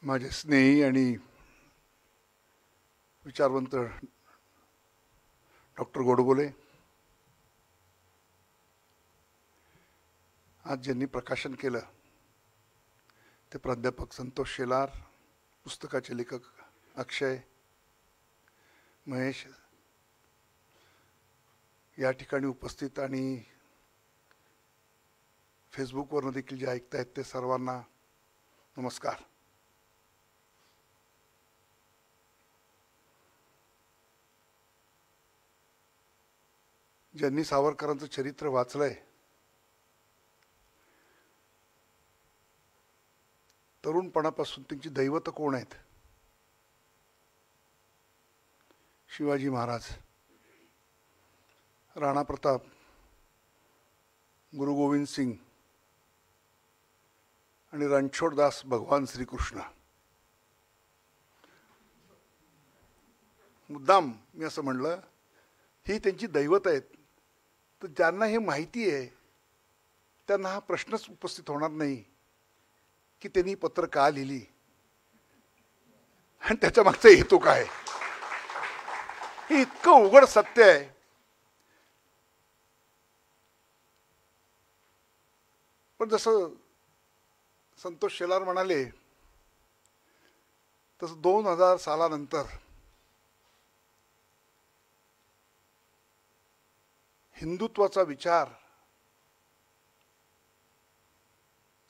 माझे स्नेही आणि विचारवंत डॉक्टर गोडबोले, आज ज्यांनी प्रकाशन केलं ते प्राध्यापक संतोष शेलार, पुस्तकाचे लेखक अक्षय, महेश, या ठिकाणी उपस्थित आणि फेसबुकवरनं देखील जे ऐकतायत ते सर्वांना नमस्कार. ज्यांनी सावरकरांचं चरित्र वाचलंय, तरुणपणापासून त्यांची दैवत कोण आहेत? शिवाजी महाराज, राणा प्रताप, गुरु गोविंद सिंग आणि रणछोडदास भगवान श्रीकृष्ण. मुद्दाम मी असं म्हणलं, ही त्यांची दैवत आहेत. तर ज्यांना हे माहिती आहे त्यांना हा प्रश्नच उपस्थित होणार नाही की त्यांनी पत्र का लिहिली आणि त्याच्या मागचा हेतू काय. हे इतकं उघड सत्य आहे. पण जसं संतोष शेलार म्हणाले तसं 2000 सालानंतर हिंदुत्वाचा विचार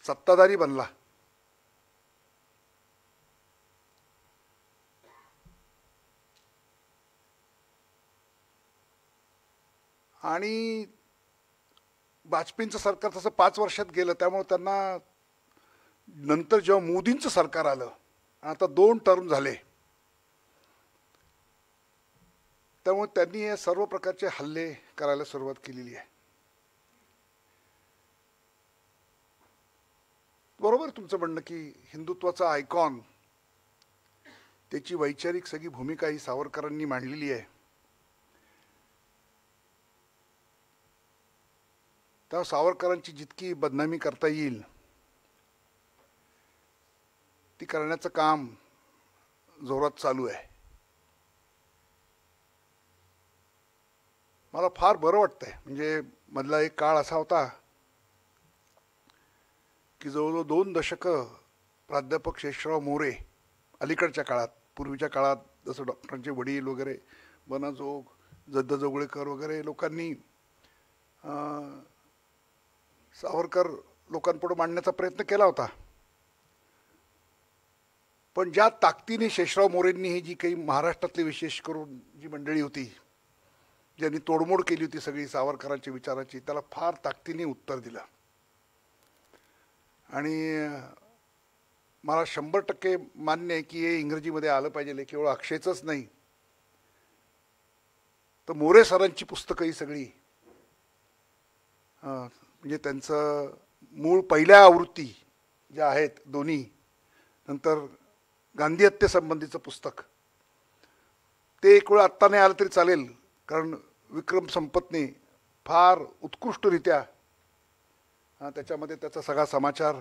सत्ताधारी बनला. आणि वाजपेयींचं सरकार तसं 5 वर्षात गेलं, त्यामुळे त्यांना नंतर जेव्हा मोदींचं सरकार आलं, आता 2 टर्म झाले, त्यामुळे त्यांनी हे सर्व प्रकारचे हल्ले करायला सुरुवात केलेली आहे. बरोबर तुमचं म्हणणं की हिंदुत्वाचा आयकॉन, त्याची वैचारिक सगळी भूमिका ही सावरकरांनी मांडलेली आहे. तेव्हा सावरकरांची जितकी बदनामी करता येईल ती करण्याचं काम जोरात चालू आहे. मला फार बरं वाटतंय. म्हणजे मधला एक काळ असा होता की जवळजवळ 2 दशकं प्राध्यापक शेषराव मोरे, अलीकडच्या काळात, पूर्वीच्या काळात जसं डॉक्टरांचे वडील वगैरे, बनाजोग, जद्द जोगळेकर वगैरे लोकांनी सावरकर लोकांपुढे मांडण्याचा प्रयत्न केला होता. पण ज्या ताकदीने शेषराव मोरेंनी ही जी काही महाराष्ट्रातली विशेष करून जी मंडळी होती, ज्यांनी तोडमोड केली होती सगळी सावरकरांच्या विचाराची, त्याला फार ताकदीने उत्तर दिलं. आणि मला 100% मान्य आहे की हे इंग्रजीमध्ये आलं पाहिजे. केवळ अक्षयचंच नाही तर मोरे सरांची पुस्तकं ही सगळी, म्हणजे त्यांचं मूळ पहिल्या आवृत्ती ज्या आहेत दोन्ही, नंतर गांधी हत्येसंबंधीचं पुस्तक, ते एक वेळ आत्ता नाही आलं तरी चालेल, कारण विक्रम संपतने फार उत्कृष्टरित्या त्याच्यामध्ये त्याचा सगळा समाचार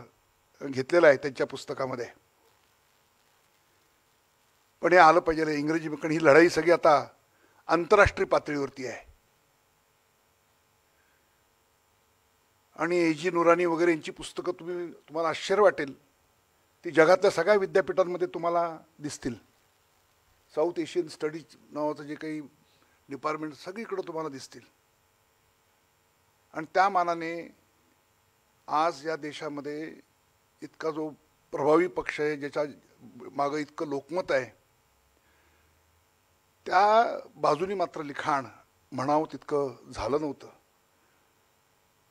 घेतलेला आहे त्यांच्या पुस्तकामध्ये. पण हे आलं पाहिजे इंग्रजी, कारण ही लढाई सगळी आता आंतरराष्ट्रीय पातळीवरती आहे. आणि ए.जी. नुरानी वगैरे यांची पुस्तकं तुम्हाला आश्चर्य वाटेल, ती जगातल्या सगळ्या विद्यापीठांमध्ये तुम्हाला दिसतील. साऊथ एशियन स्टडीज नावाचं जे काही डिपार्टमेंट सगळीकडे तुम्हाला दिसतील. आणि त्या मानाने आज या देशामध्ये इतका जो प्रभावी पक्ष आहे, ज्याच्या मागं इतकं लोकमत आहे, त्या बाजूनी मात्र लिखाण म्हणावं तितकं झालं नव्हतं.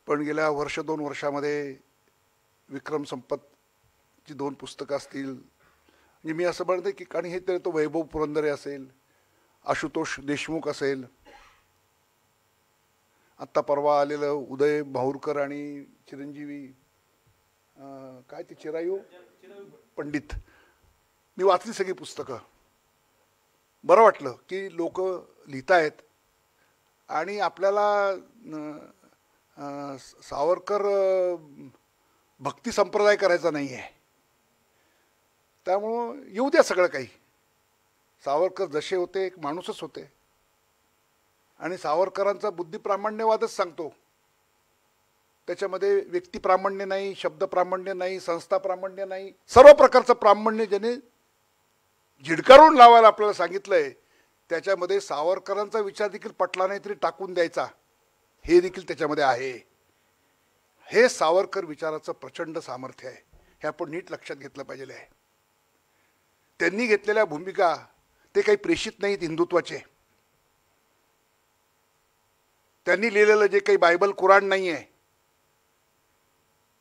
पण गेल्या 1-2 वर्षामध्ये विक्रम संपतची 2 पुस्तकं असतील, म्हणजे मी असं म्हणते की, आणि हे तर तो वैभव पुरंदरे असेल, आशुतोष देशमुख असेल, आत्ता परवा आलेलं उदय भाऊरकर आणि चिरंजीवी काय ते चिरायू पंडित, मी वाचली सगळी पुस्तकं. बरं वाटलं की लोक लिहितायत. आणि आपल्याला सावरकर भक्ती संप्रदाय करायचा नाही आहे. त्यामुळं येऊ द्या सगळं काही. सावरकर जसे होते एक माणूसच होते, आणि सावरकरांचा बुद्धिप्रामाण्यवादच सांगतो. त्याच्यामध्ये व्यक्तिप्रामाण्य नाही, शब्दप्रामाण्य नाही, संस्थाप्रामाण्य नाही, सर्व प्रकारचं प्रामाण्य ज्याने झिडकारून लावायला आपल्याला सांगितलंय, त्याच्यामध्ये सावरकरांचा विचार देखील पटला नाही तरी टाकून द्यायचा, हे देखील त्याच्यामध्ये आहे. हे सावरकर विचाराचं प्रचंड सामर्थ्य आहे. हे आपण नीट लक्षात घेतलं पाहिजे आहे. त्यांनी घेतलेल्या भूमिका ते काही प्रेषित नाहीत हिंदुत्वाचे. त्यांनी लिहिलेलं जे काही बायबल कुराण नाही आहे,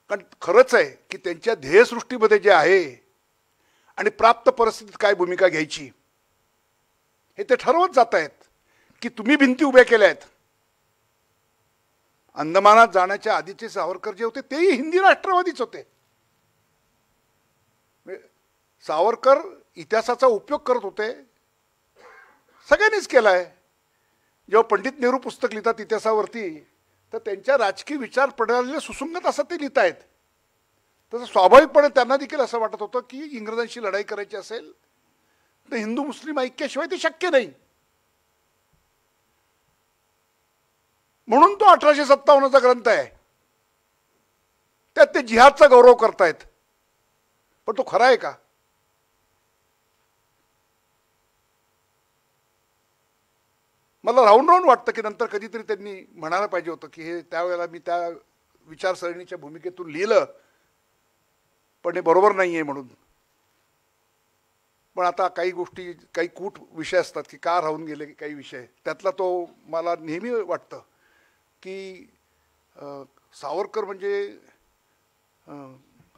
कारण खरंच आहे की त्यांच्या ध्येयसृष्टीमध्ये जे आहे आणि प्राप्त परिस्थितीत काय भूमिका घ्यायची हे ते ठरवत जात आहेत. की तुम्ही भिंती उभ्या केल्या आहेत. अंदमानात जाण्याच्या आधीचे सावरकर जे होते तेही हिंदी राष्ट्रवादीच होते. सावरकर इतिहासाचा उपयोग करत होते, सगळ्यांनीच केलाय. जेव्हा पंडित नेहरू पुस्तक लिहितात इतिहासावरती, तर त्यांच्या राजकीय विचार प्रणालीला सुसंगत असं ते लिहित आहेत. तसं स्वाभाविकपणे त्यांना देखील असं वाटत होतं की इंग्रजांशी लढाई करायची असेल तर हिंदू मुस्लिम ऐक्याशिवाय ते शक्य नाही. म्हणून तो 1857चा ग्रंथ आहे. त्यात ते जिहादचा गौरव करतायत. पण तो खरा आहे का? मला राहून राहून वाटतं की नंतर कधीतरी त्यांनी म्हणायला पाहिजे होतं की हे त्यावेळेला मी त्या विचारसरणीच्या भूमिकेतून लिहिलं, पण हे बरोबर नाही आहे म्हणून. पण आता काही गोष्टी, काही कूट विषय असतात की का राहून गेले काही विषय. त्यातला तो मला नेहमी वाटतं की सावरकर म्हणजे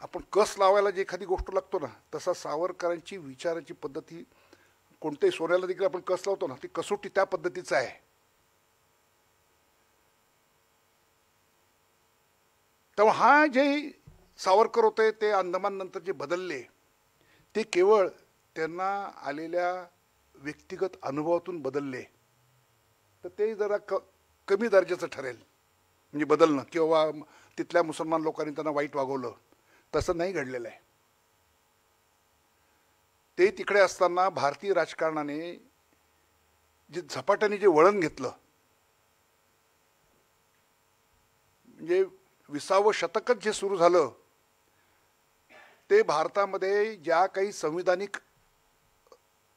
आपण कस लावायला जे एखादी गोष्ट लागतो ना, तसा सावरकरांची विचाराची पद्धत ही कोणत्याही सोन्याला देखील आपण कस लावतो ना, ती कसोटी त्या पद्धतीचं आहे. त्यामुळे हा जे सावरकर होते ते अंदमान नंतर जे बदलले ते केवळ त्यांना आलेल्या व्यक्तिगत अनुभवातून बदलले. तर ते जरा कमी दर्जाचं ठरेल म्हणजे बदलणं, किंवा तिथल्या मुसलमान लोकांनी त्यांना वाईट वागवलं, तसं नाही घडलेलं आहे. ते तिकडे असताना भारतीय राजकारणाने जे झपाट्याने जे वळण घेतलं, म्हणजे 20वे शतकच जे सुरू झालं, ते भारतामध्ये ज्या काही संविधानिक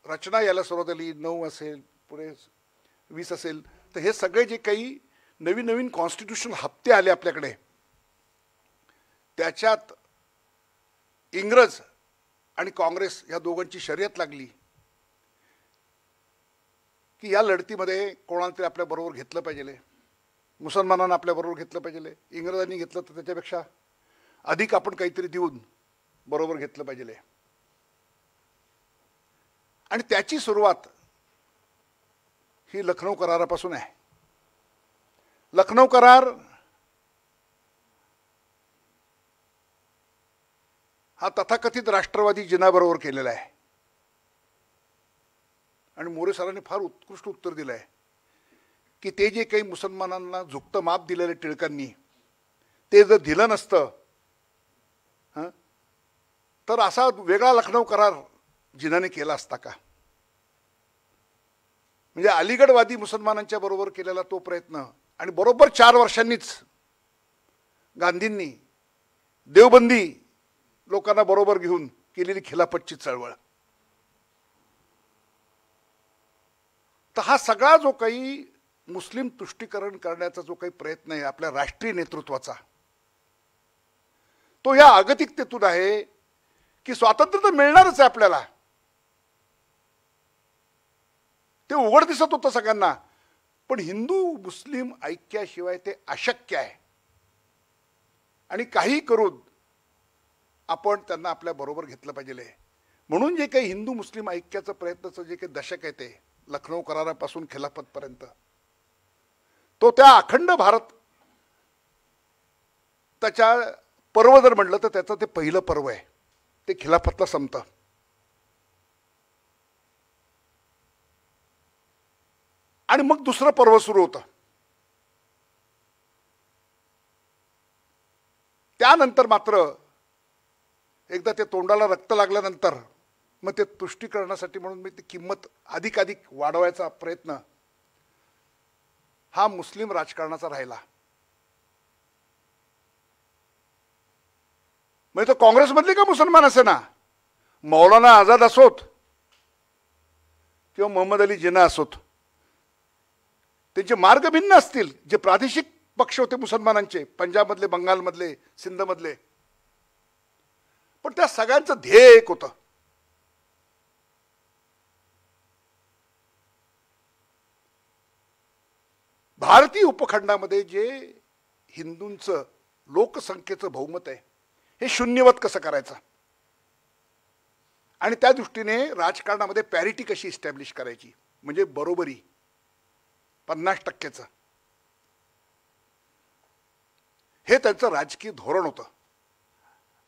रचना यायला सुरुवात झाली, 9 असेल, पुढे 20 असेल, तर हे सगळे जे काही नवीन नवीन कॉन्स्टिट्यूशन हप्ते आले आपल्याकडे, त्याच्यात इंग्रज आणि काँग्रेस या दोघांची शर्यत लागली की या लढतीमध्ये कोणाला तरी आपल्याबरोबर घेतलं पाहिजे. मुसलमानांना आपल्याबरोबर घेतलं पाहिजे. इंग्रजांनी घेतलं तर त्याच्यापेक्षा अधिक आपण काहीतरी देऊन बरोबर घेतलं पाहिजे. आणि त्याची सुरुवात ही लखनौ करारापासून आहे. लखनौ करार हा तथाकथित राष्ट्रवादी जिनाबरोबर केलेला आहे. आणि मोरे सरांनी फार उत्कृष्ट उत्तर दिलं आहे की ते जे काही मुसलमानांना झुकतं माप दिलेलं टिळकांनी, ते जर दिलं नसतं तर असा वेगळा लखनौ करार जिनाने केला असता का? म्हणजे अलीगडवादी मुसलमानांच्या बरोबर केलेला तो प्रयत्न, आणि बरोबर 4 वर्षांनीच गांधींनी देवबंदी लोकांना बरोबर घेऊन केलेली खिलाफतची चळवळ. तर हा सगळा जो काही मुस्लिम तुष्टीकरण करण्याचा जो काही प्रयत्न आहे आपल्या राष्ट्रीय नेतृत्वाचा, तो या अगतिकतेतून आहे की स्वातंत्र्य तर मिळणारच आहे आपल्याला, ते उघड दिसत होतं सगळ्यांना, पण हिंदू मुस्लिम ऐक्याशिवाय ते अशक्य आहे. आणि काही करून आपण त्यांना आपल्या बरोबर घेतलं पाहिजे. म्हणून जे काही हिंदू मुस्लिम ऐक्याचं प्रयत्नाचं जे काही दशक आहे ते लखनौ करारापासून खिलाफतपर्यंत, तो त्या अखंड भारत त्याच्या पर्व जर म्हटलं तर त्याचं ते पहिलं पर्व आहे. ते खिलाफतला संपतं. आणि मग दुसरं पर्व सुरू होतं. त्यानंतर मात्र एकदा ते तोंडाला रक्त लागल्यानंतर मग ते तुष्टीकरणासाठी म्हणून मी ती किंमत अधिकाधिक वाढवायचा प्रयत्न हा मुस्लिम राजकारणाचा राहिला. म्हणजे तो काँग्रेसमधले का मुसलमान असे ना, मौलाना आझाद असोत किंवा मोहम्मद अली जिना असोत, त्यांचे मार्ग भिन्न असतील. जे प्रादेशिक पक्ष होते मुसलमानांचे, पंजाबमधले, बंगालमधले, सिंधमधले, पण त्या सगळ्यांचं ध्येय एक होतं. भारतीय उपखंडामध्ये जे हिंदूंचं लोकसंख्येचं बहुमत आहे हे शून्यवत कसं करायचं आणि त्या दृष्टीने राजकारणामध्ये पॅरिटी कशी इस्टॅब्लिश करायची, म्हणजे बरोबरी 50%चं, हे त्यांचं राजकीय धोरण होतं.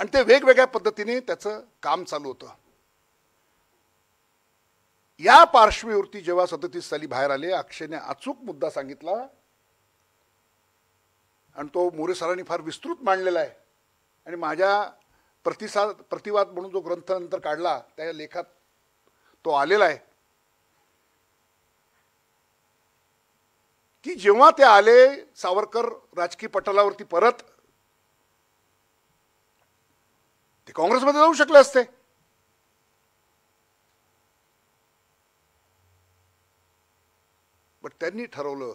आणि ते वेगवेगळ्या पद्धतीने त्याचं काम चालू होतं. या पार्श्वभूमीवरती जेव्हा 37 साली बाहेर आले, अक्षयने अचूक मुद्दा सांगितला आणि तो मोरे सरांनी फार विस्तृत मांडलेला आहे. आणि माझ्या प्रतिवाद म्हणून जो ग्रंथ नंतर काढला त्या लेखात तो आलेला आहे की जेव्हा ते आले सावरकर राजकीय पटलावरती परत, ते काँग्रेसमध्ये जाऊ शकले असते. पण त्यांनी ठरवलं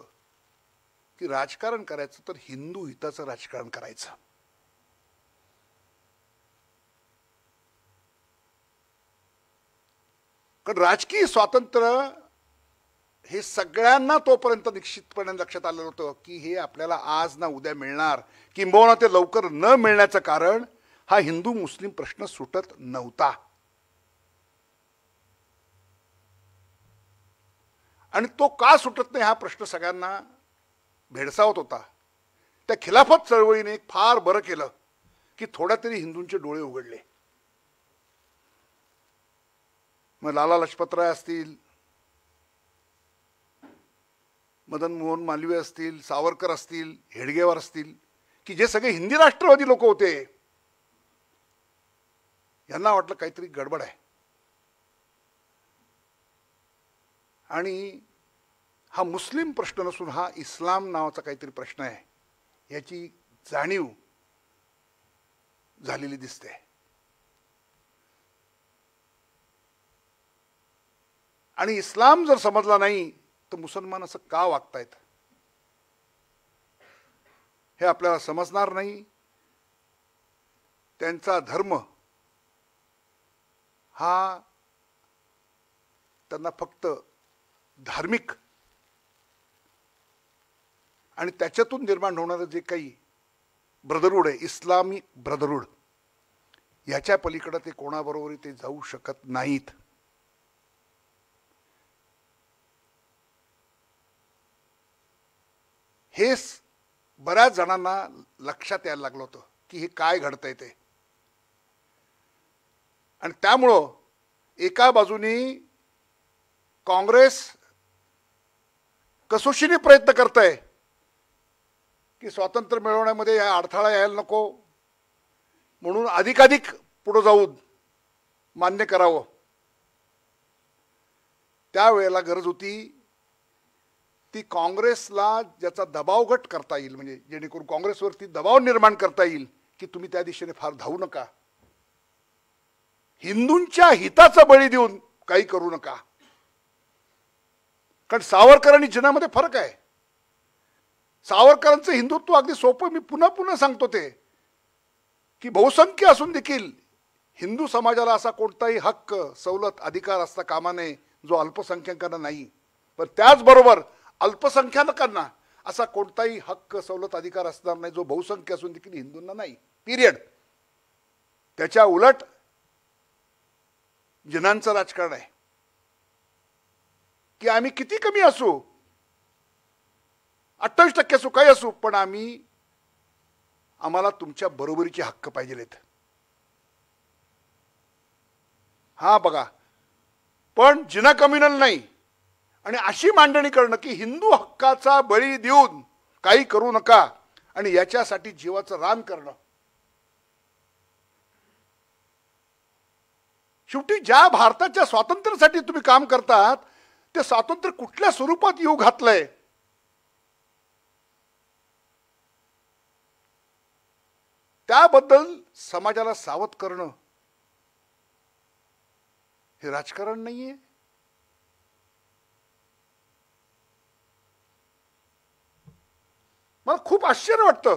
की राजकारण करायचं तर हिंदू हिताचं राजकारण करायचं. कारण राजकीय स्वातंत्र्य हे सगळ्यांना तोपर्यंत निश्चितपणे लक्षात आलं होतं की हे आपल्याला आज ना उद्या मिळणार, किंबहुना ते लवकर न मिळण्याचं कारण हा हिंदू मुस्लिम प्रश्न सुटत नव्हता. आणि तो का सुटत नाही हा प्रश्न सगळ्यांना भेडसावत होता. त्या खिलाफत चळवळीने एक फार बरं केलं की थोड्या तरी हिंदूंचे डोळे उघडले. मग लाला लजपतराय असतील, मदन मोहन मालवीय असतील, सावरकर असतील, हेडगेवार असतील, की जे सगळे हिंदी राष्ट्रवादी लोक होते, यांना वाटलं काहीतरी गडबड आहे आणि हा मुस्लिम प्रश्न नसून हा इस्लाम नावाचा काहीतरी प्रश्न आहे याची जाणीव झालेली दिसते. आणि इस्लाम जर समजला नाही तर मुसलमान असं का वागतायत हे आपल्याला समजणार नाही. त्यांचा धर्म हा त्यांना फक्त धार्मिक आणि त्याच्यातून निर्माण होणारं जे काही ब्रदरहूड आहे, इस्लामिक ब्रदरहूड, याच्या पलीकडे ते कोणाबरोबरही ते जाऊ शकत नाहीत. हे बऱ्याच जणांना लक्षात यायला लागलं होतं की हे काय घडतंय ते. आणि त्यामुळं एका बाजूनी काँग्रेस कसोशीने प्रयत्न करतंय की स्वातंत्र्य मिळवण्यामध्ये या अडथळा यायला नको म्हणून अधिकाधिक पुढे जाऊन मान्य करावं. त्यावेळेला गरज होती ती काँग्रेसला ज्याचा दबाव गट करता येईल, म्हणजे जेणेकरून काँग्रेसवरती दबाव निर्माण करता येईल की तुम्ही त्या दिशेने फार धावू नका, हिंदूंच्या हिताचा बळी देऊन काही करू नका. कारण सावरकर आणि जिनामध्ये फरक आहे. सावरकरांचं हिंदुत्व अगदी सोपं, मी पुन्हा पुन्हा सांगतो ते की बहुसंख्य असून देखील हिंदू समाजाला असा कोणताही हक्क, सवलत, अधिकार असता कामा नये जो अल्पसंख्याकांना नाही. पण त्याचबरोबर अल्पसंख्याकांना असा कोणताही हक्क, सवलत, अधिकार असणार नाही जो बहुसंख्य असून देखील हिंदूंना नाही, पिरियड. त्याच्या उलट जिनांचं राजकारण आहे की आम्ही किती कमी असू, 28% असू, काही असू, पण आम्हाला तुमच्या बरोबरीचे हक्क पाहिजेत. हा बघा, पण जिना कम्युनल नाही. आणि अशी मांडणी करणं की हिंदू हक्काचा बळी देऊन काही करू नका आणि याच्यासाठी जीवाचं रान करणं, शेवटी ज्या भारताच्या स्वातंत्र्यासाठी तुम्ही काम करतात ते स्वातंत्र्य कुठल्या स्वरूपात येऊ घातलंय, त्याबद्दल समाजाला सावध करणं हे राजकारण नाहीये. मला खूप आश्चर्य वाटतं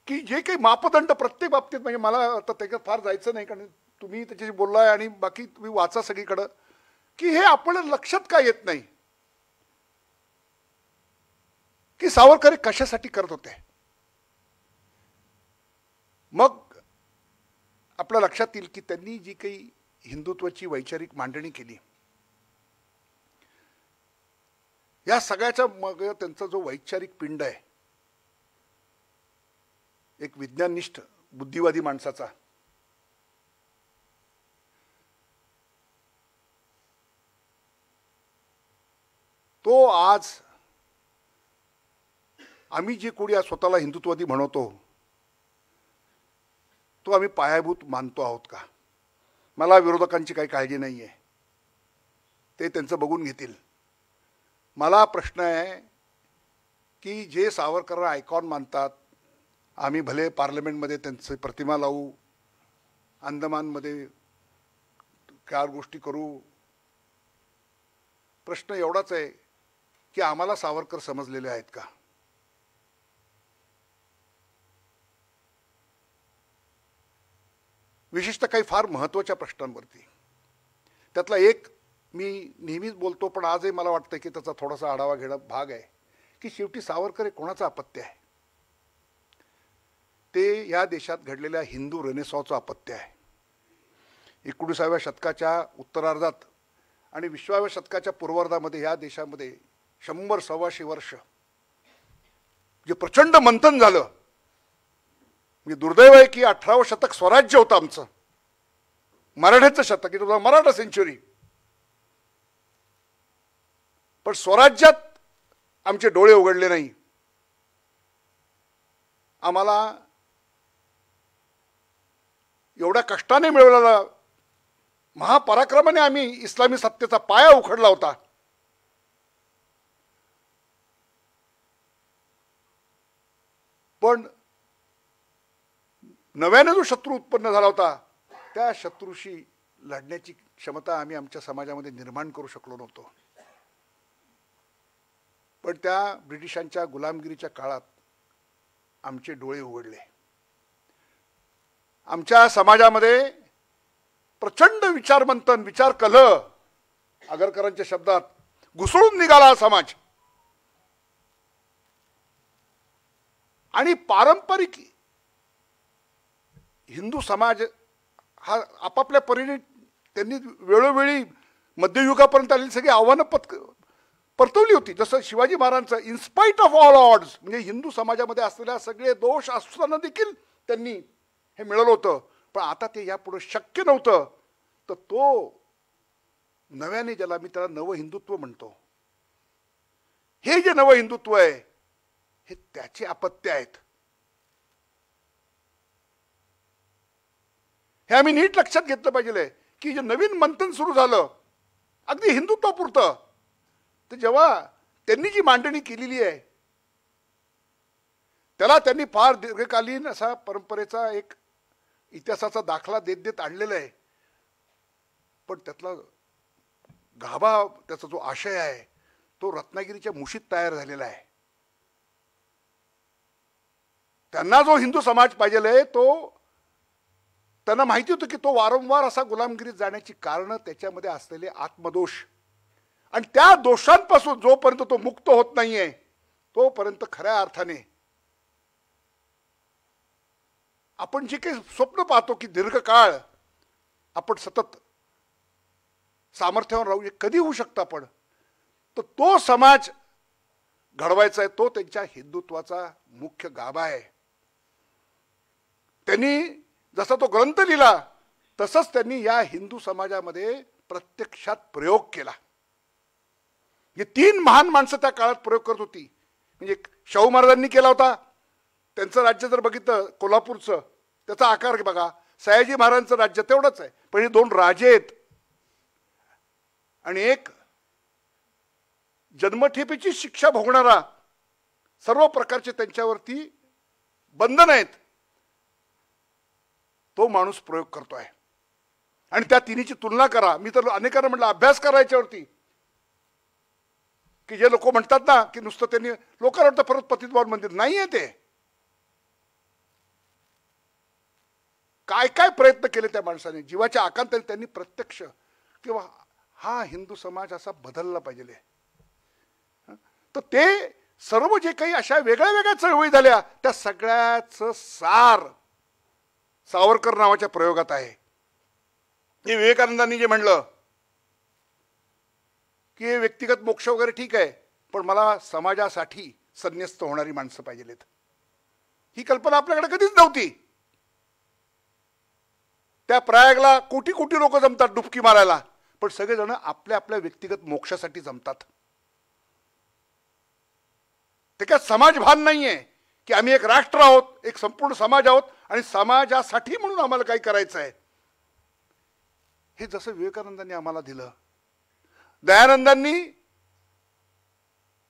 की जे काही मापदंड प्रत्येक बाबतीत, म्हणजे मला आता त्याच्यात फार जायचं नाही कारण तुम्ही त्याच्याशी बोललाय आणि बाकी तुम्ही वाचा सगळीकडं, की हे आपल्याला लक्षात का येत नाही की सावरकर हे कशासाठी करत होते. मग आपल्या लक्षात येईल की त्यांनी जी काही हिंदुत्वाची वैचारिक मांडणी केली, या सगळ्याच्या मग त्यांचा जो वैचारिक पिंड आहे, एक विज्ञाननिष्ठ बुद्धिवादी माणसाचा, तो आज आम्ही जे कोणी आज स्वतःला हिंदुत्ववादी म्हणतो तो आम्ही पायाभूत मानतो आहोत का. मला विरोधकांची काही काळजी नाही आहे, ते त्यांचं बघून घेतील. मला प्रश्न आहे की जे सावरकर आयकॉन मानतात, आम्ही भले पार्लमेंटमध्ये त्यांची प्रतिमा लावू, अंदमानमध्ये 4 गोष्टी करू, प्रश्न एवढाच आहे की आम्हाला सावरकर समजलेले आहेत का. विशेषतः काही फार महत्त्वाच्या प्रश्नांवरती. त्यातला एक मी नेहमीच बोलतो पण आजही मला वाटतं की त्याचा थोडासा आढावा घेणं भाग आहे की शेवटी सावरकर हे कोणाचं अपत्य आहे. ते या देशात घडलेल्या हिंदू रेनेसॉन्सचं अपत्य आहे. 19व्या शतकाच्या उत्तरार्धात आणि 20व्या शतकाच्या पूर्वार्धामध्ये या देशामध्ये 100-125 वर्ष जे प्रचंड मंथन झालं. म्हणजे दुर्दैव आहे की 18वं शतक स्वराज्य होतं आमचं, मराठ्याचं शतक, इट वॉज मराठा सेंच्युरी. पण स्वराज्यात आमचे डोळे उघडले नाही. आम्हाला एवढ्या कष्टाने मिळवलेला महापराक्रमाने आम्ही इस्लामी सत्तेचा पाया उखडला होता. पण नव्याने जो शत्रू उत्पन्न झाला होता त्या शत्रूशी लढण्याची क्षमता आम्ही आमच्या समाजामध्ये निर्माण करू शकलो नव्हतो. पण त्या ब्रिटिशांच्या गुलामगिरीच्या काळात आमचे डोळे उघडले. आमच्या समाजामध्ये प्रचंड विचारमंथन, विचार कलह, आगरकरांच्या शब्दात घुसळून निघाला हा समाज. आणि पारंपरिक हिंदू समाज हा आपापल्या परीने त्यांनी वेळोवेळी मध्ययुगापर्यंत आलेली सगळी आव्हानं परतवली होती. जसं शिवाजी महाराजांचं इन्स्पाइट ऑफ ऑल ऑड्स, म्हणजे हिंदू समाजामध्ये असलेल्या सगळे दोष असताना देखील त्यांनी हे मिळवलं होतं. पण आता ते यापुढे शक्य नव्हतं. तर तो नव्याने, ज्याला मी त्याला नव हिंदुत्व म्हणतो, हे जे नव हिंदुत्व आहे हे त्याचे अपत्य आहेत. हे आम्ही नीट लक्षात घेतलं पाहिजे की जे नवीन मंथन सुरू झालं अगदी हिंदुत्वापुरतं, तर जेव्हा त्यांनी जी मांडणी केलेली आहे त्याला त्यांनी फार दीर्घकालीन असा परंपरेचा एक इतिहासाचा दाखला देत देत आणलेला आहे. पण त्यातला गाभा, त्याचा जो आशय आहे तो रत्नागिरीच्या मुशीत तयार झालेला आहे. त्यांना जो हिंदू समाज पाहिजे आहे तो, त्यांना माहिती होतं की तो वारंवार असा गुलामगिरीत जाण्याची कारणं त्याच्यामध्ये असलेले आत्मदोष, आणि त्या दोषांपासून जोपर्यंत तो मुक्त होत नाहीये तोपर्यंत खऱ्या अर्थाने आपण जे काही स्वप्न पाहतो की दीर्घकाळ आपण सतत सामर्थ्यावर राहू, कधी होऊ शकतं आपण, तर तो समाज घडवायचा आहे. तो त्यांच्या हिंदुत्वाचा मुख्य गाभा आहे. त्यांनी जसा तो ग्रंथ लिहिला तसंच त्यांनी या हिंदू समाजामध्ये प्रत्यक्षात प्रयोग केला. हे 3 महान माणसं त्या काळात प्रयोग करत होती. म्हणजे शाहू महाराजांनी केला होता, त्यांचं राज्य जर बघितलं कोल्हापूरचं, त्याचा आकार बघा. सयाजी महाराजांचं राज्य तेवढंच आहे, पण हे दोन राजे आहेत आणि एक जन्मठेपेची शिक्षा भोगणारा, सर्व प्रकारचे त्यांच्यावरती बंधन आहेत, तो माणूस प्रयोग करतोय. आणि त्या तिन्हीची तुलना करा. मी तर अनेकांना म्हटलं अभ्यास करा याच्यावरती, की जे लोक म्हणतात ना की नुसतं त्यांनी लोकांना वाटतं परत पतितपावन मंदिर नाहीये, ते काय काय प्रयत्न केले त्या माणसाने, जीवाच्या आकांताने त्यांनी प्रत्यक्ष किंवा हा हिंदू समाज असा बदलला पाहिजे. तर ते सर्व जे काही अशा वेगळ्या वेगळ्या चळवळी झाल्या त्या सगळ्याचं सार सावरकर नावाच्या प्रयोगात आहे. हे विवेकानंदांनी जे म्हणलं की हे व्यक्तिगत मोक्ष वगैरे ठीक आहे, पण मला समाजासाठी संन्यस्त होणारी माणसं पाहिजेत, ही कल्पना आपल्याकडे कधीच नव्हती. त्या प्रयागला कोटी कोटी लोक जमतात डुबकी मारायला, पण सगळेजण आपल्या आपल्या व्यक्तिगत मोक्षासाठी जमतात. ते काय समाजभान नाहीये की आम्ही एक राष्ट्र आहोत, एक संपूर्ण समाज आहोत आणि समाजासाठी म्हणून आम्हाला काही करायचं आहे. हे जसं विवेकानंदांनी आम्हाला दिलं, दयानंदांनी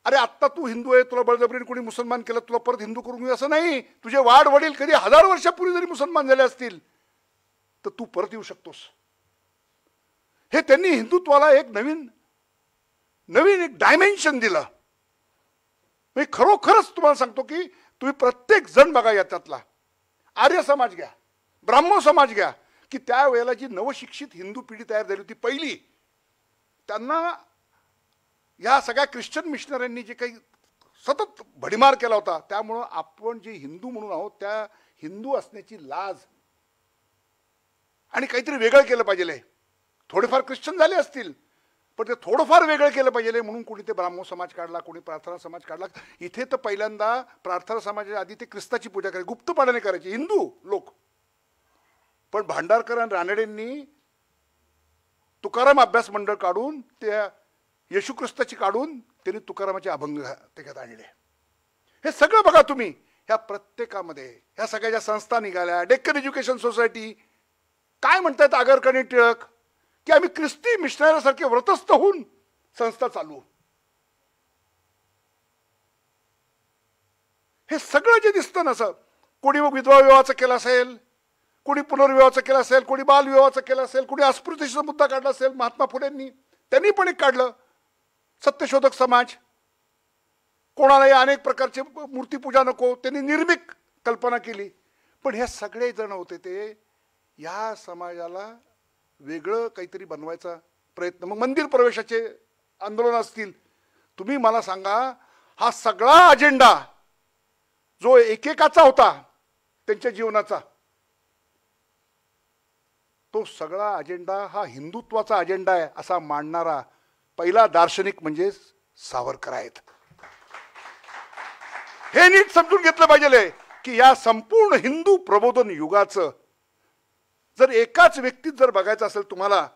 अरे आत्ता तू हिंदू आहे, तुला बळजबरीने कोणी मुसलमान केलं, तुला परत हिंदू करून घेऊ असं नाही. तुझे वाड वडील कधी 1000 वर्षापूर्वी जरी मुसलमान झाले असतील तर तू परत येऊ शकतोस. हे त्यांनी हिंदुत्वाला एक नवीन एक डायमेन्शन दिलं. मी खरोखरच तुम्हाला सांगतो की तुम्ही प्रत्येक जण बघा याच्यातला, आर्य समाज घ्या, ब्राह्मण समाज घ्या, की त्यावेळेला जी नवशिक्षित हिंदू पिढी तयार झाली होती पहिली, त्यांना या सगळ्या ख्रिश्चन मिशनऱ्यांनी जे काही सतत भडीमार केला होता, त्यामुळं आपण जे हिंदू म्हणून आहोत त्या हिंदू असण्याची लाज आणि काहीतरी वेगळं केलं पाहिजे. थोडेफार ख्रिश्चन झाले असतील, पण ते थोडंफार वेगळं केलं पाहिजे म्हणून कोणी ते ब्राह्मण समाज काढला, कोणी प्रार्थना समाज काढला. इथे तर पहिल्यांदा प्रार्थना समाजाच्या आधी ते ख्रिस्ताची पूजा करायची, गुप्तपणाने करायची हिंदू लोक. पण भांडारकर आणि रानडेंनी तुकाराम अभ्यास मंडळ काढून, त्या येशू ख्रिस्ताची काढून त्यांनी तुकारामाचे अभंग त्याच्यात आणले. हे सगळं बघा तुम्ही, ह्या प्रत्येकामध्ये ह्या सगळ्या ज्या संस्था निघाल्या, डेक्कन एज्युकेशन सोसायटी, काय म्हणतात आगरकर आणि टिळक की आम्ही ख्रिस्ती मिशनऱ्यासारखे व्रतस्थ होऊन संस्था चालू. हे सगळं जे दिसतं ना, असं कोणी मग विधवा विवाहाचं केलं असेल, कोणी पुनर्विवाहाचं केलं असेल, कोणी बालविवाहाचं केलं असेल, कोणी अस्पृश्यतेचा मुद्दा काढला असेल, महात्मा फुलेंनी त्यांनी पण एक काढलं सत्यशोधक समाज. कोणालाही अनेक प्रकारचे मूर्तीपूजा नको, त्यांनी निर्मिक कल्पना केली. पण हे सगळे जण होते ते या समाजाला वेगळं काहीतरी बनवायचा प्रयत्न. मग मंदिर प्रवेशाचे आंदोलन असतील, तुम्ही मला सांगा, हा सगळा अजेंडा जो एकेकाचा होता त्यांच्या जीवनाचा, तो सगळा अजेंडा हा हिंदुत्वाचा अजेंडा आहे असा मांडणारा पहिला दार्शनिक म्हणजे सावरकर आहेत. हे नीट समजून घेतलं पाहिजे की या संपूर्ण हिंदू प्रबोधन युगाचं जर एकाच व्यक्तीत जर बघायचं असेल तुम्हाला,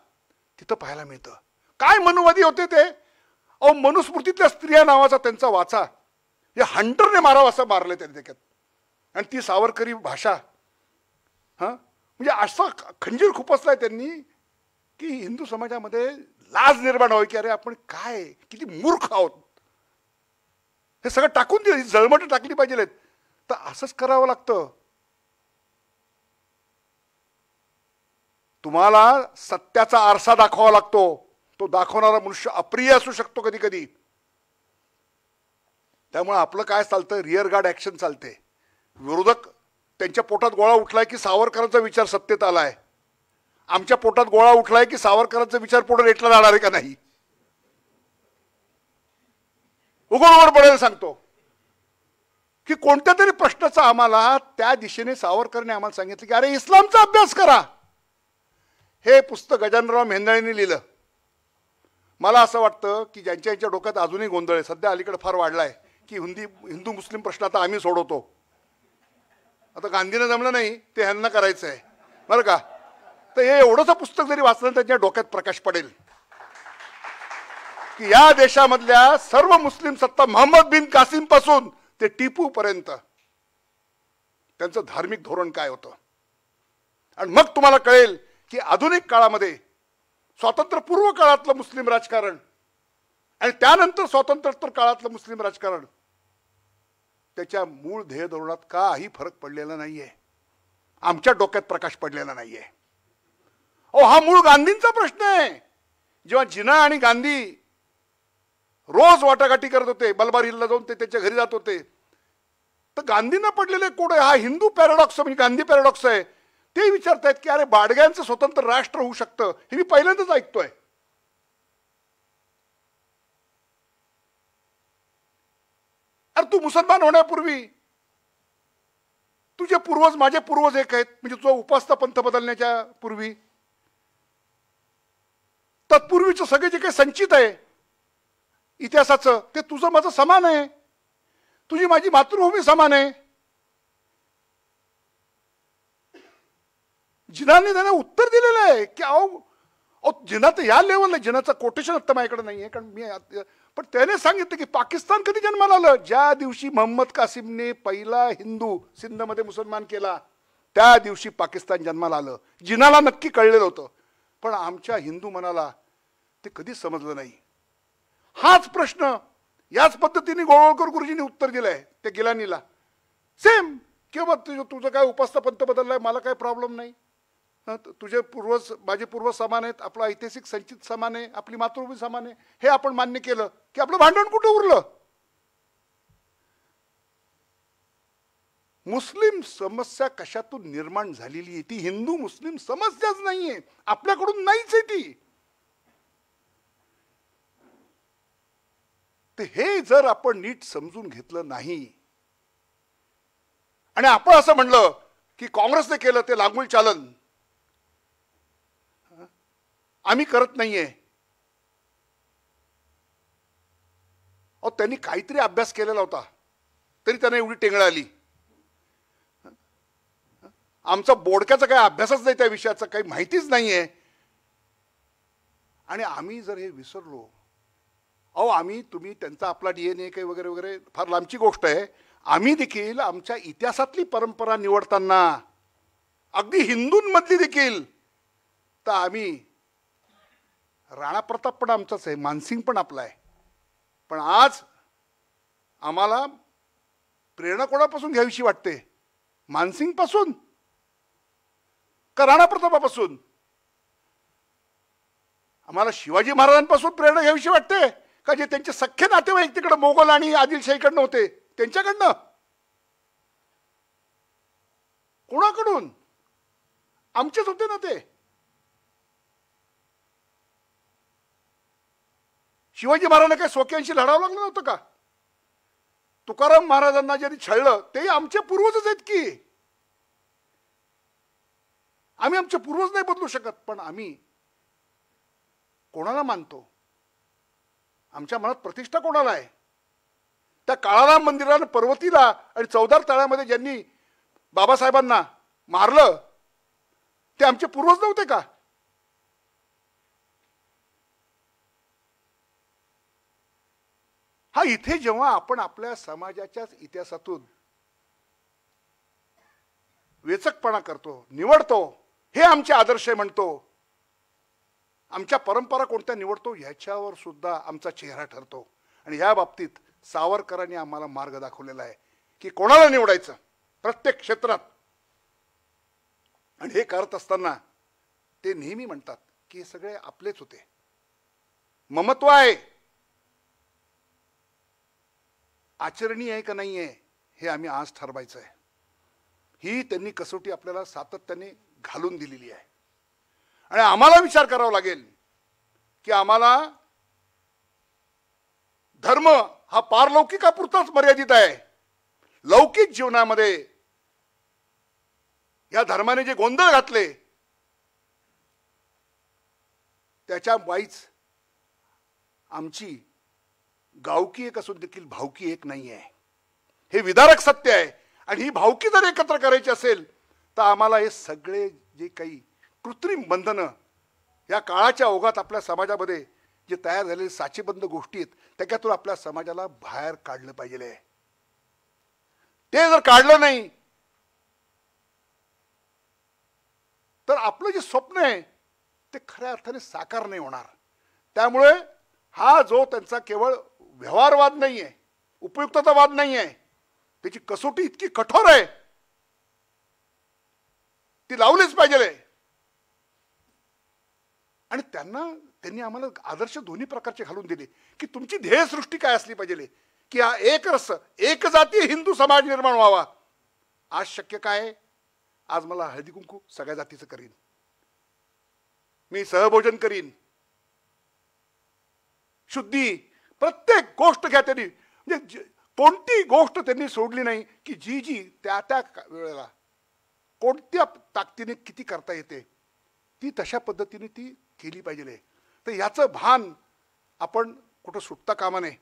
तिथं पाहायला मिळतं. काय मनुवादी होते ते. अहो, मनुस्मृतीतल्या स्त्रिया नावाचा त्यांचा वाचा या हंटरने मारावा असं मारले त्यांनी त्याच्यात. आणि ती सावरकरी भाषा, म्हणजे असा खंजीर खुपसलाय त्यांनी की हिंदू समाजामध्ये लाज निर्माण व्हावी की अरे आपण काय किती मूर्ख आहोत. हे सगळं टाकून दिलं, जळमट टाकली पाहिजे. तर असंच करावं लागतं. तुम्हाला सत्याचा आरसा दाखवावा लागतो. तो दाखवणारा मनुष्य अप्रिय असू शकतो कधी कधी. त्यामुळे आपलं काय चालतं, रिअर गार्ड ऍक्शन चालते. विरोधक त्यांच्या पोटात गोळा उठलाय की सावरकरांचा विचार सत्तेत आलाय, आमच्या पोटात गोळा उठलाय की सावरकरांचा विचार पुढे रेटला जाणार आहे का नाही. उघड पडेल सांगतो की कोणत्या तरी प्रश्नाचा आम्हाला त्या दिशेने सावरकरने आम्हाला सांगितलं की अरे इस्लामचा अभ्यास करा. हे पुस्तक गजाननराव मेहेंदळेंनी लिहिलं. मला असं वाटतं की ज्यांच्या डोक्यात अजूनही गोंधळ आहे, सध्या अलीकडे फार वाढलाय की हिंदू मुस्लिम प्रश्न आता आम्ही सोडवतो. आता गांधीनं जमलं नाही ते ह्यांना करायचं आहे बरं का. तर हे एवढंच पुस्तक जरी वाचलं त्यांच्या डोक्यात प्रकाश पडेल की या देशामधल्या सर्व मुस्लिम सत्ता मोहम्मद बिन कासिम पासून ते टिपू पर्यंत त्यांचं धार्मिक धोरण काय होतं आणि मग तुम्हाला कळेल की आधुनिक काळामध्ये स्वातंत्र्यपूर्व काळातलं मुस्लिम राजकारण आणि त्यानंतर स्वातंत्र्योत्तर काळातलं मुस्लिम राजकारण त्याच्या मूळ ध्येय धोरणात काही फरक पडलेला नाहीये. आमच्या डोक्यात प्रकाश पडलेला नाहीये. हा मूळ गांधींचा प्रश्न आहे. जेव्हा जिना आणि गांधी रोज वाटाघाटी करत होते, मलबार हिलला जाऊन ते त्यांच्या घरी जात होते, तर गांधींना पडलेले कोड हा हिंदू पॅराडॉक्स म्हणजे गांधी पॅराडॉक्स आहे. ते विचारतायत की अरे बाडग्यांचं स्वतंत्र राष्ट्र होऊ शकतं हे मी पहिल्यांदाच ऐकतोय. अरे तू मुसलमान होण्यापूर्वी तुझे पूर्वज माझे पूर्वज एक आहेत, म्हणजे तुझा उपासना पंथ बदलण्याच्या पूर्वी तत्पूर्वीचं सगळे जे काही संचित आहे इतिहासाचं ते तुझं माझं समान आहे, तुझी माझी मातृभूमी समान आहे. जिनाने त्यांना उत्तर दिलेलं आहे की अहो जिना तर या लेवलला, जिनाचं कोटेशन आता माझ्याकडे नाही आहे कारण मी, पण त्याने सांगितलं की पाकिस्तान कधी जन्माला आलं, ज्या दिवशी मोहम्मद कासिमने पहिला हिंदू सिंधमध्ये मुसलमान केला त्या दिवशी पाकिस्तान जन्माला आलं. जिनाला नक्की कळलेलं होतं, पण आमच्या हिंदू मनाला ते कधीच समजलं नाही. हाच प्रश्न याच पद्धतीने गोळवळकर गुरुजींनी उत्तर दिलंय त्या गिलानीला. सेम किंवा तुझं काय उपासना पंथ बदललाय, मला काय प्रॉब्लेम नाही, तुझे पूर्वज माझे पूर्वज समान आहेत, आपला ऐतिहासिक संचित समान आहे, आपली मातृभूमी समान आहे, हे आपण मान्य केलं की आपलं भांडण कुठं उरलं. मुस्लिम समस्या कशातून निर्माण झालेली आहे, ती हिंदू मुस्लिम समस्याच नाहीये, आपल्याकडून नाहीच आहे ती. हे जर आपण नीट समजून घेतलं नाही आणि आपण असं म्हणलं की काँग्रेसने केलं ते लागून चालन, आम्ही करत नाहीये, त्यांनी काहीतरी अभ्यास केलेला होता तरी त्यांना एवढी टेंगळ आली. आमचा बोडक्याचा काही अभ्यासच नाही, त्या विषयाचा काही माहितीच नाहीये. आणि आम्ही जर हे विसरलो, आम्ही तुम्ही त्यांचा आपला DNA काही वगैरे वगैरे फार लांबची गोष्ट आहे, आम्ही देखील आमच्या इतिहासातली परंपरा निवडताना अगदी हिंदूंमधली देखील तर आम्ही राणा प्रताप पण आमचाच आहे, मानसिंग पण आपला आहे, पण आज आम्हाला प्रेरणा कोणापासून घ्यावीशी वाटते, मानसिंग पासून का राणा प्रतापापासून? आम्हाला शिवाजी महाराजांपासून प्रेरणा घ्यावीशी वाटते का जे त्यांचे सख्खे नातेवाईक तिकडे मोगल आणि आदिलशाहीकडनं होते त्यांच्याकडनं? कोणाकडून? आमचेच होते ना ते. शिवाजी महाराजांना काय स्वकीयांशी लढावं लागलं नव्हतं का? तुकाराम महाराजांना ज्यांनी छळलं ते आमचे पूर्वजच आहेत की. आम्ही आमचे पूर्वज नाही बदलू शकत, पण आम्ही कोणाला मानतो, आमच्या मनात प्रतिष्ठा कोणाला आहे? त्या काळाराम मंदिराला, पर्वतीला आणि चौदार तळ्यामध्ये ज्यांनी बाबासाहेबांना मारलं ते आमचे पूर्वज नव्हते का? हा इथे जेव्हा आपण आपल्या समाजाच्याच इतिहासातून वेचकपणा करतो, निवडतो, हे आमचे आदर्श म्हणतो, आमच्या परंपरा कोणत्या निवडतो ह्याच्यावर सुद्धा आमचा चेहरा ठरतो. आणि ह्या बाबतीत सावरकरांनी आम्हाला मार्ग दाखवलेला आहे की कोणाला निवडायचं प्रत्येक क्षेत्रात. आणि हे करत असताना ते नेहमी म्हणतात की हे सगळे आपलेच होते, ममत्व आहे, आचरणीय आहे का नाही आहे हे आम्ही आज ठरवायचं आहे. ही त्यांनी कसोटी आपल्याला सातत्याने घालून दिलेली आहे. आणि आम्हाला विचार करावा लागेल की आम्हाला धर्म हा पारलौकिकापुरताच मर्यादित आहे. लौकिक जीवनामध्ये या धर्माने जे गोंधळ घातले त्याच्या वाईच आमची गावकी एक असून देखील भावकी एक नाही आहे. हे विदारक सत्य आहे. आणि ही भावकी जर एकत्र करायची असेल तर आम्हाला हे सगळे जे काही कृत्रिम बंधनं या काळाच्या ओघात आपल्या समाजामध्ये जे तयार झालेले साचेबंद गोष्टी आहेत त्याच्यातून आपल्या समाजाला बाहेर काढलं पाहिजे. ते जर काढलं नाही तर आपलं जे स्वप्न आहे ते खऱ्या अर्थाने साकार नाही होणार. त्यामुळे हा जो त्यांचा केवळ व्यवहारवाद नाही आहे, उपयुक्ततावाद नाही आहे, त्याची कसोटी इतकी कठोर आहे, ती लावलीच पाहिजे. आणि त्यांनी आम्हाला आदर्श दोन्ही प्रकारचे घालून दिले की तुमची ध्येयसृष्टी काय असली पाहिजे, की हा एक रस एक जातीय हिंदू समाज निर्माण व्हावा. आज शक्य काय? आज मला हळदी कुंकू सगळ्या जातीचं करीन, मी सहभोजन करीन, शुद्धी, प्रत्येक गोष्ट घ्या त्यांनी. म्हणजे कोणती गोष्ट त्यांनी सोडली नाही की जी त्या त्या वेळेला कोणत्या ताकदीने किती करता येते ती तशा पद्धतीने ती केली पाहिजे. तर याचं भान आपण कुठं सुटता कामा नये.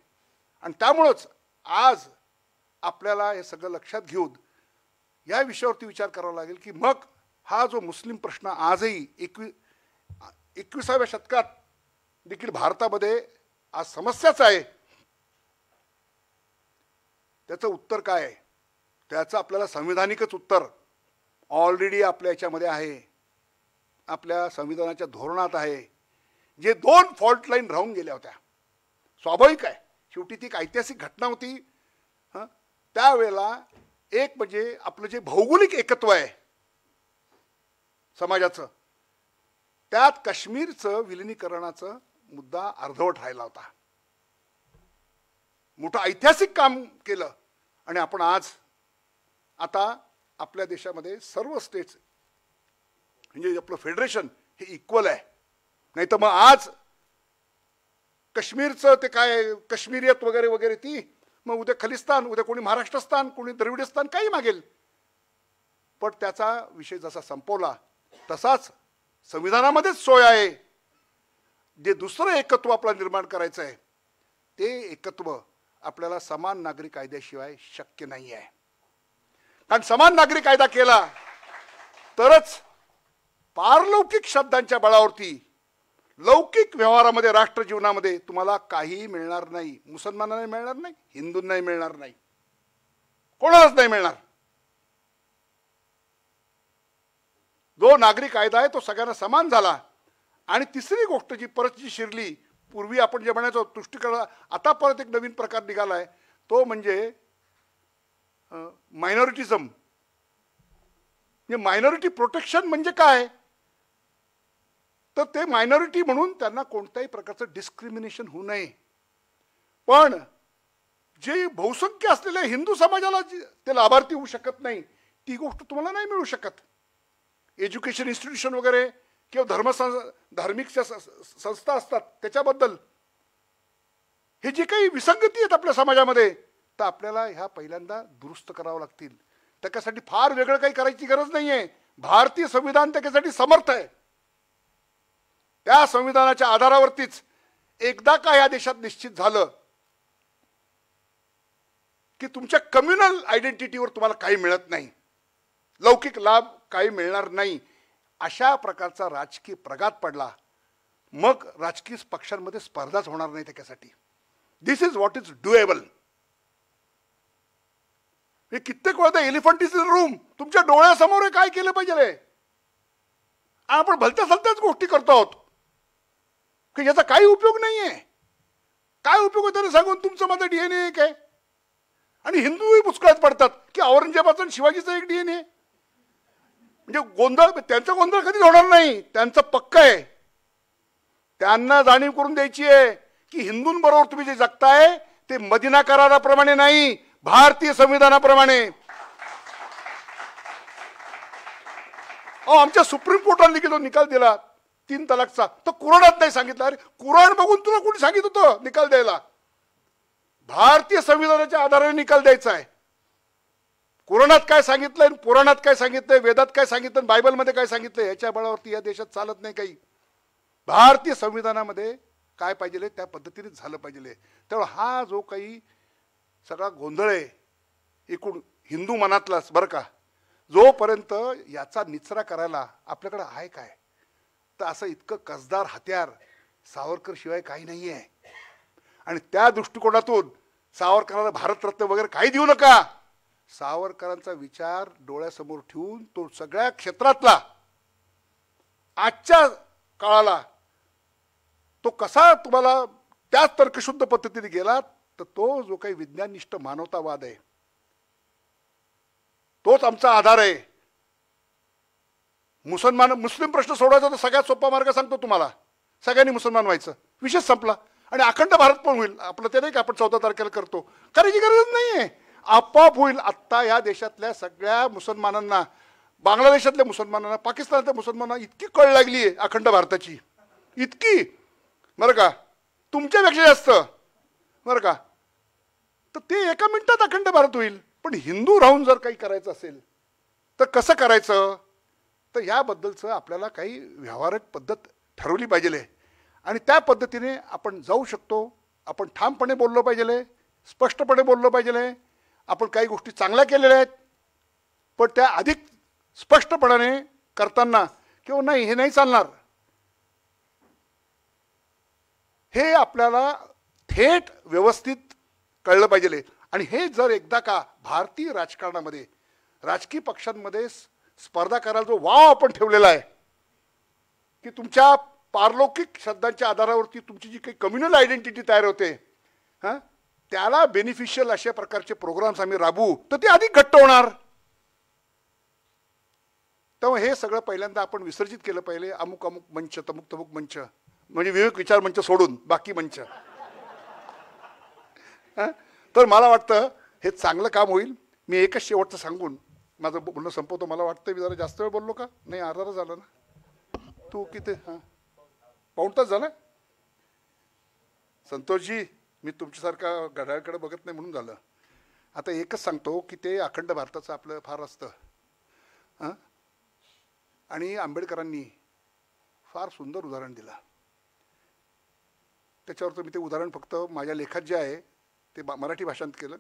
आणि त्यामुळंच आज आपल्याला हे सगळं लक्षात घेऊन या विषयावरती विचार करावा लागेल की मग हा जो मुस्लिम प्रश्न आजही 21व्या शतकात देखील भारतामध्ये आज समस्याच आहे, त्याचं उत्तर काय आहे? त्याचं आपल्याला संविधानिकच उत्तर ऑलरेडी आपल्या याच्यामध्ये आहे, आपल्या संविधानाच्या धोरणात आहे. जे 2 फॉल्ट लाईन राहून गेल्या होत्या, स्वाभाविक आहे, शेवटी ती एक ऐतिहासिक घटना होती. त्यावेळेला एक म्हणजे आपलं जे भौगोलिक एकत्व आहे समाजाचं, त्यात काश्मीरचं विलिनीकरणाचं मुद्दा अर्धवट राहिला होता. मोठं ऐतिहासिक काम केलं आणि आपण आज आता आपल्या देशामध्ये सर्व स्टेट्स म्हणजे आपलं फेडरेशन हे इक्वल आहे. नाही तर मग आज काश्मीरचं ते काय काश्मीरियत वगैरे वगैरे ती, मग उद्या खलिस्तान, उद्या कोणी महाराष्ट्रस्थान, कोणी द्रविडस्थान, काही मागेल. पण त्याचा विषय जसा संपवला तसाच संविधानामध्येच सोय आहे. जे दुसरं एकत्व आपल्याला निर्माण करायचं आहे ते एकत्व आपल्याला समान नागरिक कायद्याशिवाय शक्य नाही आहे. कारण समान नागरिक कायदा केला तरच पारलौकिक शब्दांच्या बळावरती लौकिक व्यवहारामध्ये राष्ट्र जीवनामध्ये तुम्हाला काही मिळणार नाही. मुसलमानांना मिळणार नाही, हिंदूंनाही मिळणार नाही, कोणालाच नाही मिळणार. जो नागरिक कायदा आहे तो सगळ्यांना समान झाला. आणि तिसरी गोष्ट जी परत जी शिरली, पूर्वी आपण जे म्हणायचो तुष्टीकरण, आता परत एक नवीन प्रकार निघालाय, तो म्हणजे मायनॉरिटिझम. म्हणजे मायनॉरिटी प्रोटेक्शन म्हणजे काय? तर ते मायनॉरिटी म्हणून त्यांना कोणत्याही प्रकारचं डिस्क्रिमिनेशन होऊ नये. पण जे बहुसंख्य असलेल्या हिंदू समाजाला ते लाभार्थी होऊ शकत नाही, ती गोष्ट तुम्हाला नाही मिळू शकत. एज्युकेशन इन्स्टिट्यूशन वगैरे किंवा धार्मिक संस्था असतात त्याच्याबद्दल हे जे काही विसंगती आहेत आपल्या समाजामध्ये, तर आपल्याला ह्या पहिल्यांदा दुरुस्त करावं लागतील. त्याच्यासाठी फार वेगळं काही करायची गरज नाही आहे. भारतीय संविधान त्याच्यासाठी समर्थ आहे. त्या संविधानाच्या आधारावरतीच एकदा का या देशात निश्चित झालं की तुमच्या कम्युनल आयडेंटिटीवर तुम्हाला काही मिळत नाही, लौकिक लाभ काही मिळणार नाही, अशा प्रकारचा राजकीय प्रघात पडला, मग राजकीय पक्षांमध्ये स्पर्धाच होणार नाही त्याच्यासाठी. दिस इज व्हॉट इज डुएबल. हे कित्येक वेळा एलिफंट इज इन रूम, तुमच्या डोळ्यासमोर काय केलं पाहिजे. आपण भलत्या सलत्याच गोष्टी करतो आहोत की याचा काही उपयोग नाहीये. काय उपयोग आहे त्याने सांगून तुमचं माझं डीएनए एक आहे. आणि हिंदूही पुष्कळात पडतात की औरंगजेबाचा आणि शिवाजीचा एक डीएनए. म्हणजे गोंधळ, त्यांचा गोंधळ कधीच होणार नाही, त्यांचं पक्क आहे. त्यांना जाणीव करून द्यायची आहे की हिंदूंबरोबर तुम्ही जे जगताय ते मदिना कराराप्रमाणे नाही, भारतीय संविधानाप्रमाणे. आमच्या सुप्रीम कोर्टाने देखील निकाल दिला 3 तलाकचा, तर कुराणात नाही सांगितलं. अरे कुराण बघून तुला कोणी सांगितलं होतं निकाल द्यायला? भारतीय संविधानाच्या आधाराने निकाल द्यायचा आहे. कुराणात काय सांगितलंय, पुराणात काय सांगितलंय, वेदात काय सांगितलं, बायबलमध्ये काय सांगितलंय, याच्या बळावरती या देशात चालत नाही काही. भारतीय संविधानामध्ये काय पाहिजे त्या पद्धतीने झालं पाहिजे. त्यामुळे हा जो काही सगळा गोंधळ आहे एकूण हिंदू मनातलाच बरं का, जोपर्यंत याचा निचरा करायला आपल्याकडे आहे काय, तर असं इतकं कसदार हत्यार सावरकर शिवाय काही नाही आहे. आणि त्या दृष्टिकोनातून सावरकरांना भारतरत्न वगैरे काही देऊ नका. सावरकरांचा विचार डोळ्यासमोर ठेवून तो सगळ्या क्षेत्रातला आजच्या काळाला तो कसा तुम्हाला त्याच तर्कशुद्ध पद्धतीने गेला, तर तो जो काही विज्ञाननिष्ठ मानवतावाद आहे तोच आमचा आधार आहे. मुस्लिम प्रश्न सोडवायचा तर सगळ्यात सोपा मार्ग सांगतो तुम्हाला, सगळ्यांनी मुसलमान व्हायचं, विषय संपला आणि अखंड भारत पण होईल. आपलं ते नाही का आपण 14 तारखेला करतो, करायची गरज नाहीये, आपोआप होईल. आत्ता या देशातल्या सगळ्या मुसलमानांना, बांगलादेशातल्या मुसलमानांना, पाकिस्तानातल्या मुसलमानांना इतकी कळ लागली आहे अखंड भारताची, इतकी, बरं का, तुमच्यापेक्षा जास्त, बरं का. तर ते एका मिनिटात अखंड भारत होईल. पण हिंदू राहून जर काही करायचं असेल तर कसं करायचं, तर याबद्दलचं आपल्याला काही व्यावहारिक पद्धत ठरवली पाहिजे आणि त्या पद्धतीने आपण जाऊ शकतो. आपण ठामपणे बोललो पाहिजे, स्पष्टपणे बोललो पाहिजे. आपण काही गोष्टी चांगल्या केलेल्या आहेत, पण त्या अधिक स्पष्टपणाने करताना किंवा नाही हे नाही चालणार, हे आपल्याला थेट व्यवस्थित कळलं पाहिजे. आणि हे जर एकदा का भारतीय राजकारणामध्ये, राजकीय पक्षांमध्ये स्पर्धा करायला जो वाव आपण ठेवलेला आहे की तुमच्या पारलौकिक शब्दांच्या आधारावरती तुमची जी काही कम्युनल आयडेंटिटी तयार होते, हां, त्याला बेनिफिशियल अशा प्रकारचे प्रोग्राम्स आम्ही राबवू तर ते अधिक घट्ट होणार. तेव्हा हे सगळं पहिल्यांदा आपण विसर्जित केलं पाहिजे. अमुक अमुक मंच, तमुक तमुक मंच, म्हणजे विवेक विचार मंच सोडून बाकी मंच. तर मला वाटतं हे चांगलं काम होईल. मी एकच शेवटचं सांगून माझं बोलणं संपवतो. मला वाटतं मी जरा जास्त वेळ बोललो का नाही, अर्धा झालं ना. तू किती, हां, पाऊण तास झाला. संतोषजी, मी तुमच्यासारखा घड्याळकडे बघत नाही म्हणून झालं. आता एकच सांगतो की ते अखंड भारताचं आपलं फार असतं, हां, आणि आंबेडकरांनी फार सुंदर उदाहरण दिलं. त्याच्यावर मी ते उदाहरण फक्त माझ्या लेखात जे आहे ते मराठी भाषांत केलं.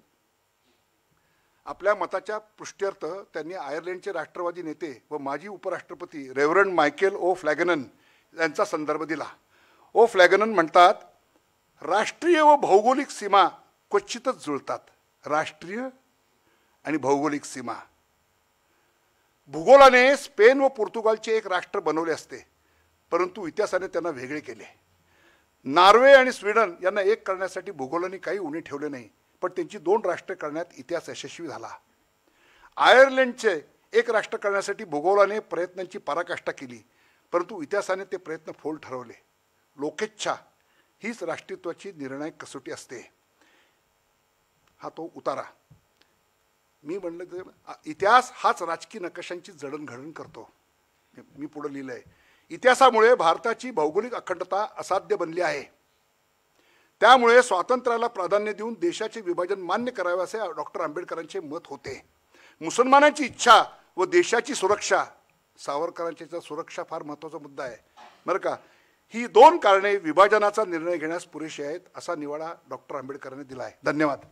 आपल्या मताच्या पुष्ट्यर्थ त्यांनी आयर्लंडचे राष्ट्रवादी नेते व माजी उपराष्ट्रपती रेव्हरंड मायकेल ओ फ्लॅगनन यांचा संदर्भ दिला. ओ फ्लॅगनन म्हणतात, राष्ट्रीय व भौगोलिक सीमा क्वचितच जुळतात. राष्ट्रीय आणि भौगोलिक सीमा. भूगोलाने स्पेन व पोर्तुगालचे एक राष्ट्र बनवले असते, परंतु इतिहासाने त्यांना वेगळे केले. नॉर्वे आणि स्वीडन यांना एक करण्यासाठी भूगोलाने काही उणे ठेवले नाही, पण त्यांची 2 राष्ट्र करण्यात इतिहास यशस्वी झाला. आयर्लंडचे एक राष्ट्र करण्यासाठी भूगोलाने प्रयत्नांची पराकाष्ठा केली, परंतु इतिहासाने ते प्रयत्न फोल ठरवले. लोकेच्छा हीच राष्ट्रीयत्वाची निर्णायक कसोटी असते. हा तो उतारा. मी म्हणलं तर इतिहास हाच राजकीय नकाशांची जडणघडण करतो. मी पुढे लिहिलं आहे, इतिहासामुळे भारताची भौगोलिक अखंडता असाध्य बनली आहे. त्यामुळे स्वातंत्र्याला प्राधान्य देऊन देशाचे विभाजन मान्य करावे असे डॉक्टर आंबेडकरांचे मत होते. मुसलमानांची इच्छा व देशाची सुरक्षा, सावरकरांची सुरक्षा फार महत्त्वाचा मुद्दा आहे बरं का. ही 2 कारणे विभाजनाचा निर्णय घेण्यास पुरेशी आहेत, असा निवाडा डॉक्टर आंबेडकरांनी दिला आहे. धन्यवाद.